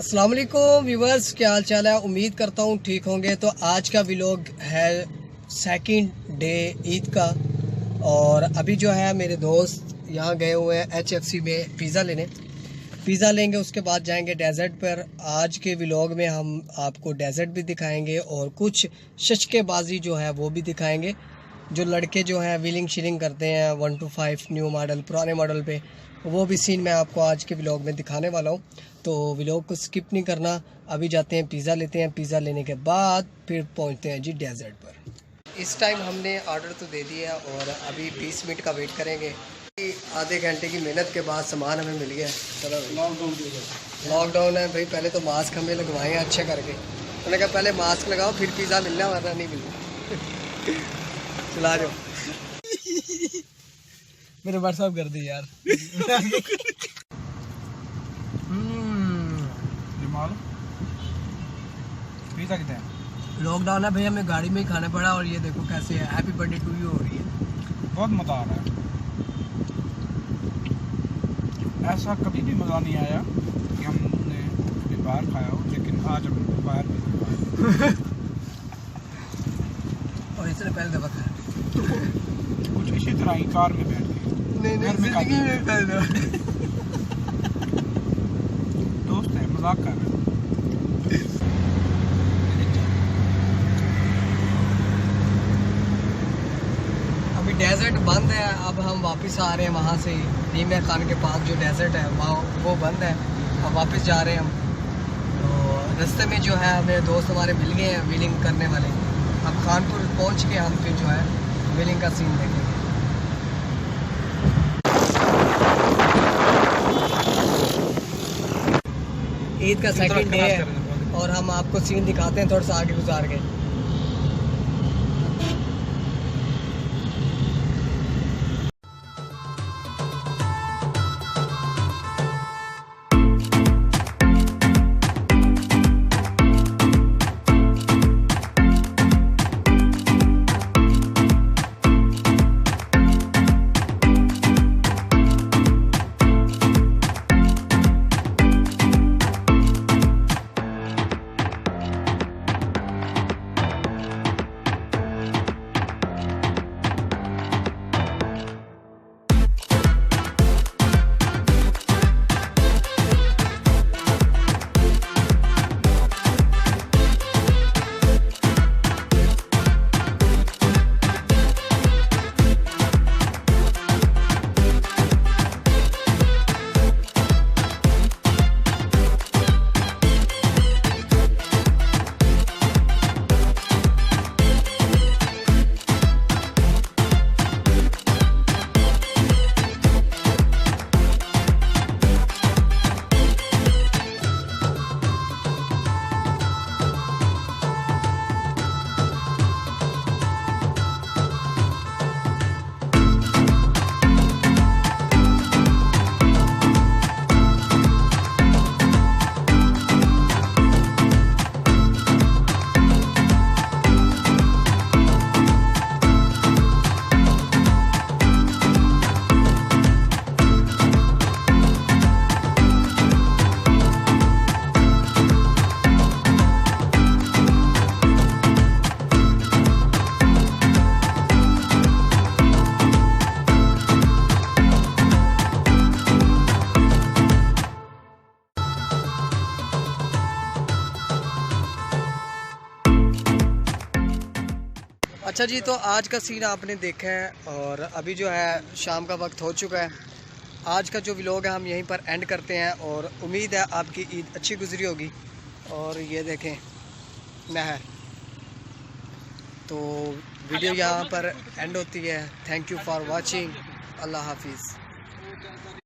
अस्सलाम वालेकुम व्यूवर्स, क्या हाल चाल है। उम्मीद करता हूँ ठीक होंगे। तो आज का व्लॉग है सेकंड डे ईद का, और अभी जो है मेरे दोस्त यहाँ गए हुए हैं HFC में पिज़्ज़ा लेंगे, उसके बाद जाएंगे डेजर्ट पर। आज के व्लॉग में हम आपको डेजर्ट भी दिखाएंगे और कुछ शशकेबाजी जो है वो भी दिखाएंगे। जो लड़के जो हैं व्हीलिंग शीलिंग करते हैं 1 to 5 न्यू मॉडल पुराने मॉडल पे, वो भी सीन मैं आपको आज के व्लॉग में दिखाने वाला हूँ। तो व्लॉग को स्किप नहीं करना। अभी जाते हैं पिज़्ज़ा लेते हैं, पिज़्ज़ा लेने के बाद फिर पहुँचते हैं जी डेजर्ट पर। इस टाइम हमने ऑर्डर तो दे दिया और अभी 20 मिनट का वेट करेंगे। आधे घंटे की मेहनत के बाद सामान हमें मिल गया। चलो लॉकडाउन है भाई, पहले तो मास्क हमें लगवाए हैं अच्छे करके। उन्होंने कहा पहले मास्क लगाओ फिर पिज़्ज़ा मिलना, वरना नहीं मिलना। चला जाओ। मेरे व्हाट्सएप कर दी यार। लॉकडाउन है भाई, हमें गाड़ी में ही खाना पड़ा। और ये देखो कैसे है, हैप्पी बर्थडे टू यू हो रही है। बहुत मज़ा आ रहा है। ऐसा कभी भी मज़ा नहीं आया कि हमने कभी बाहर खाया हो, लेकिन आज हम बाहर भी खाया। और इसने पहले दफा खाया कुछ इसी तरह ही कार में बैठ के। दोस्त है, मजाक कर रहे हैं। अभी डेजर्ट बंद है। अब हम वापस आ रहे हैं वहाँ से, नीमिया खान के पास जो डेजर्ट है वहाँ वो बंद है। अब वापस जा रहे हैं हम। तो रास्ते में जो है हमें दोस्त हमारे मिल गए हैं व्हीलिंग करने वाले। अब खानपुर पहुँच के हम फिर जो है व्हीलिंग का सीन देखेंगे। ईद का सेकंड डे है और हम आपको सीन दिखाते हैं थोड़ा सा आगे गुजार के। अच्छा जी, तो आज का सीन आपने देखा है और अभी जो है शाम का वक्त हो चुका है। आज का जो व्लॉग है हम यहीं पर एंड करते हैं और उम्मीद है आपकी ईद अच्छी गुजरी होगी। और ये देखें नहर। तो वीडियो यहाँ पर एंड होती है। Thank you for watching. अल्लाह हाफिज़।